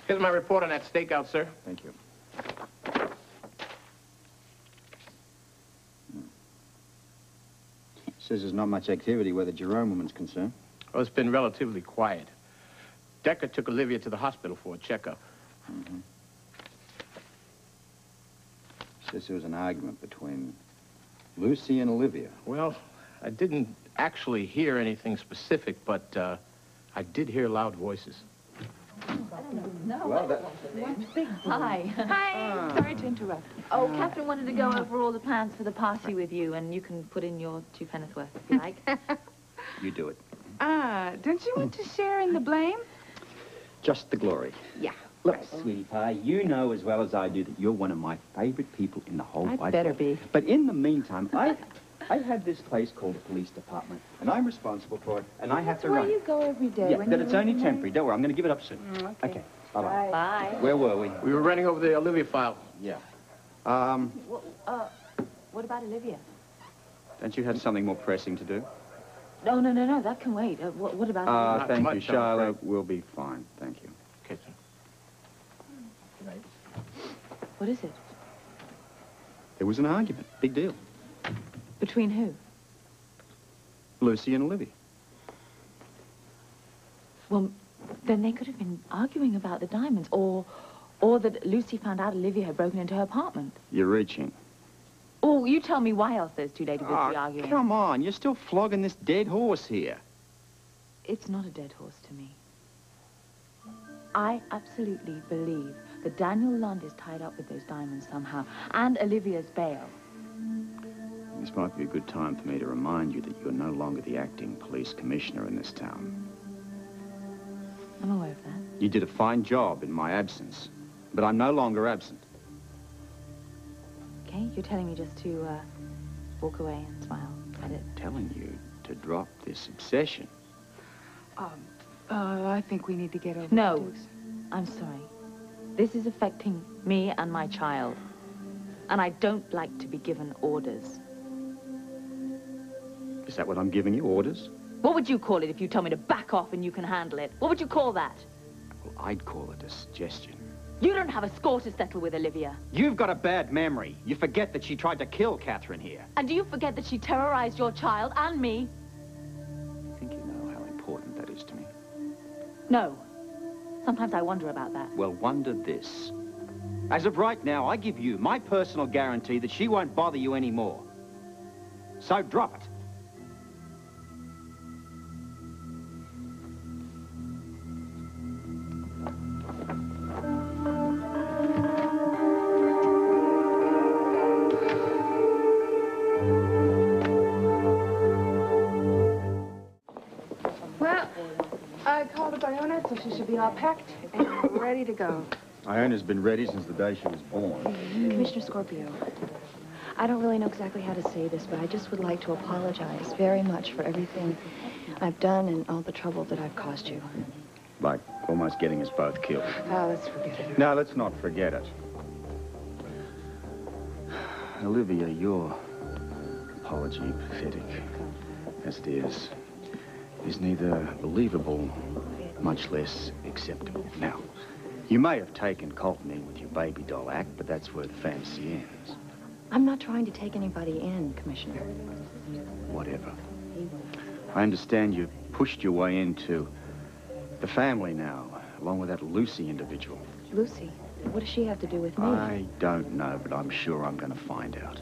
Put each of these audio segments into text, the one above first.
Here's my report on that stakeout, sir. Thank you. Says there's not much activity where the Jerome woman's concerned. Well, it's been relatively quiet. Decker took Olivia to the hospital for a checkup. Mm-hmm. Says there was an argument between Lucy and Olivia. Well, I didn't actually hear anything specific, but I did hear loud voices. No. Well, that... Hi. Hi. Sorry to interrupt. Oh, Katherine wanted to go over all the plans for the party with you, and you can put in your 2 pence worth if you like. You do it. Don't you want to share in the blame? Just the glory. Yeah. Look, sweetie pie, you know as well as I do that you're one of my favorite people in the whole wide world. better be. But in the meantime, I have this place called the police department, and I'm responsible for it, and I have to run. Where you go every day. Yeah, when but you it's leave only the temporary. Don't worry, I'm going to give it up soon. Okay. Bye-bye. Bye. Where were we? We were running over the Olivia file. Yeah. Well, what about Olivia? Don't you have something more pressing to do? No, that can wait. What about Olivia? Thank you, much, I'm Charlotte. afraid. We'll be fine. Thank you. Okay, sir. What is it? There was an argument. Big deal. Between who? Lucy and Olivia. Well, then they could have been arguing about the diamonds, or that Lucy found out Olivia had broken into her apartment. You're reaching. Oh, you tell me why else those two ladies would be arguing. Come on. You're still flogging this dead horse here. It's not a dead horse to me. I absolutely believe that Daniel Lund is tied up with those diamonds somehow, and Olivia's bail. This might be a good time for me to remind you that you're no longer the acting police commissioner in this town. I'm aware of that. You did a fine job in my absence, but I'm no longer absent. Okay, you're telling me just to walk away and smile at it. I'm telling you to drop this obsession. I think we need to get over No, this. I'm sorry. This is affecting me and my child, and I don't like to be given orders. Is that what I'm giving you, orders? What would you call it if you told me to back off and you can handle it? What would you call that? Well, I'd call it a suggestion. You don't have a score to settle with Olivia. You've got a bad memory. You forget that she tried to kill Katherine here. And do you forget that she terrorized your child and me? I think you know how important that is to me. No. Sometimes I wonder about that. Well, wonder this. As of right now, I give you my personal guarantee that she won't bother you anymore. So drop it. Well, I called up Iona, so she should be all packed and ready to go. Iona's been ready since the day she was born. Commissioner Scorpio, I don't really know exactly how to say this, but I just would like to apologize very much for everything I've done and all the trouble that I've caused you. Like almost getting us both killed. Oh, let's forget it. No, let's not forget it. Olivia, your apology, pathetic as it is neither believable, much less acceptable. Now, you may have taken Colton in with your baby doll act, but that's where the fantasy ends. I'm not trying to take anybody in, Commissioner. Whatever. I understand you've pushed your way into the family now, along with that Lucy individual. Lucy, what does she have to do with me? I don't know, but I'm sure I'm going to find out.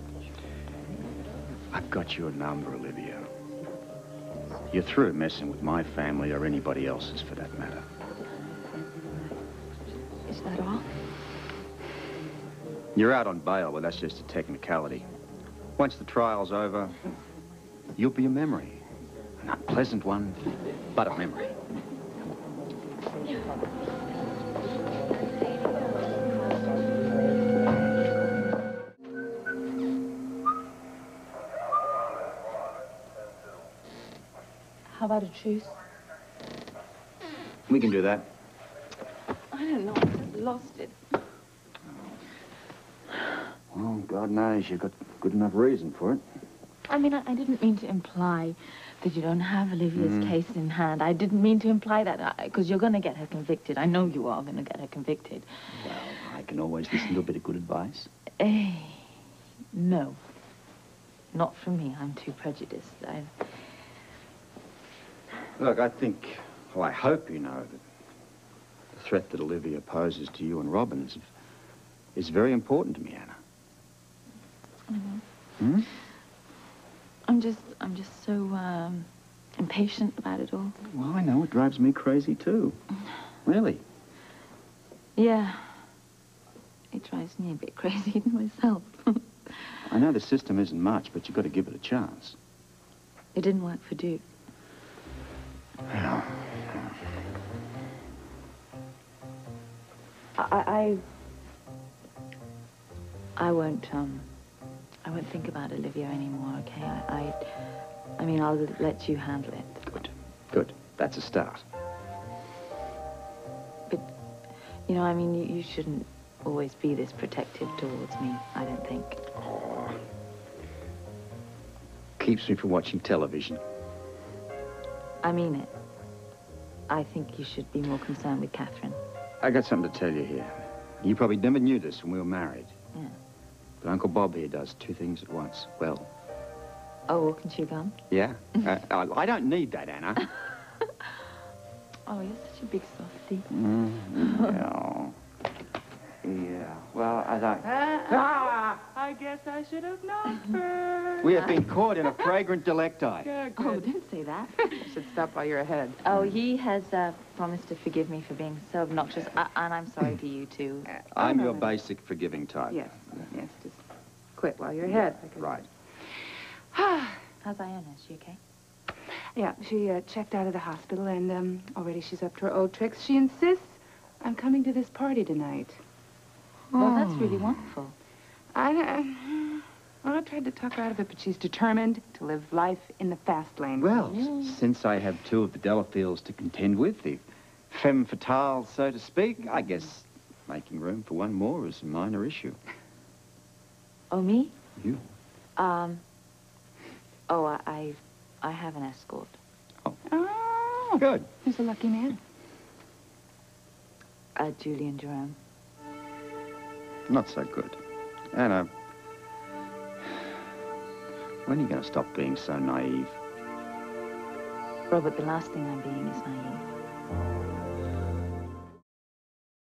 I've got your number, Olivia. You're through messing with my family or anybody else's, for that matter. Is that all? You're out on bail, but that's just a technicality. Once the trial's over, you'll be a memory. An unpleasant one, but a memory. How about a truce? We can do that. I don't know. I just lost it. Well, God knows you've got good enough reason for it. I mean, I didn't mean to imply that you don't have Olivia's case in hand. I didn't mean to imply that, because you're going to get her convicted. I know you are going to get her convicted. Well, I can always listen to a bit of good advice. No. Not from me. I'm too prejudiced. Look, I think, well, I hope you know that the threat that Olivia poses to you and Robin is very important to me, Anna. I'm just so impatient about it all. Well, I know. It drives me crazy, too. Really. Yeah. It drives me a bit crazy myself. I know the system isn't much, but you've got to give it a chance. It didn't work for Duke. Well, I won't think about Olivia anymore, okay? I mean, I'll let you handle it. good. Good. That's a start. But, you know, I mean, you shouldn't always be this protective towards me, I don't think. Oh. Keeps me from watching television. I mean it. I think you should be more concerned with Katherine. I got something to tell you here. You probably never knew this when we were married. Yeah. But Uncle Bob here does two things at once. Well. Oh, walk and chew gum? Yeah? I don't need that, Anna. Oh, you're such a big softie. Yeah. Yeah. Well, as I guess I should have known first. we have been caught in a flagrant delecti. Yeah, Oh, good. don't say that. You should stop while you're ahead. Oh, he has promised to forgive me for being so obnoxious, and I'm sorry to you, too. I'm your basic forgiving type. Yes, yes, just quit while you're ahead. Right. How's Iona? Is she okay? Yeah, she checked out of the hospital, and already she's up to her old tricks. She insists I'm coming to this party tonight. Well, that's really wonderful. I tried to talk her out of it, but she's determined to live life in the fast lane. Well, since I have two of the Delafields to contend with, the femme fatale, so to speak, I guess making room for one more is a minor issue. Oh, me? You? I have an escort. Oh, Good. who's a lucky man? Julie and Jerome. Not so good. Anna, when are you going to stop being so naive? Robert, the last thing I'm being is naive.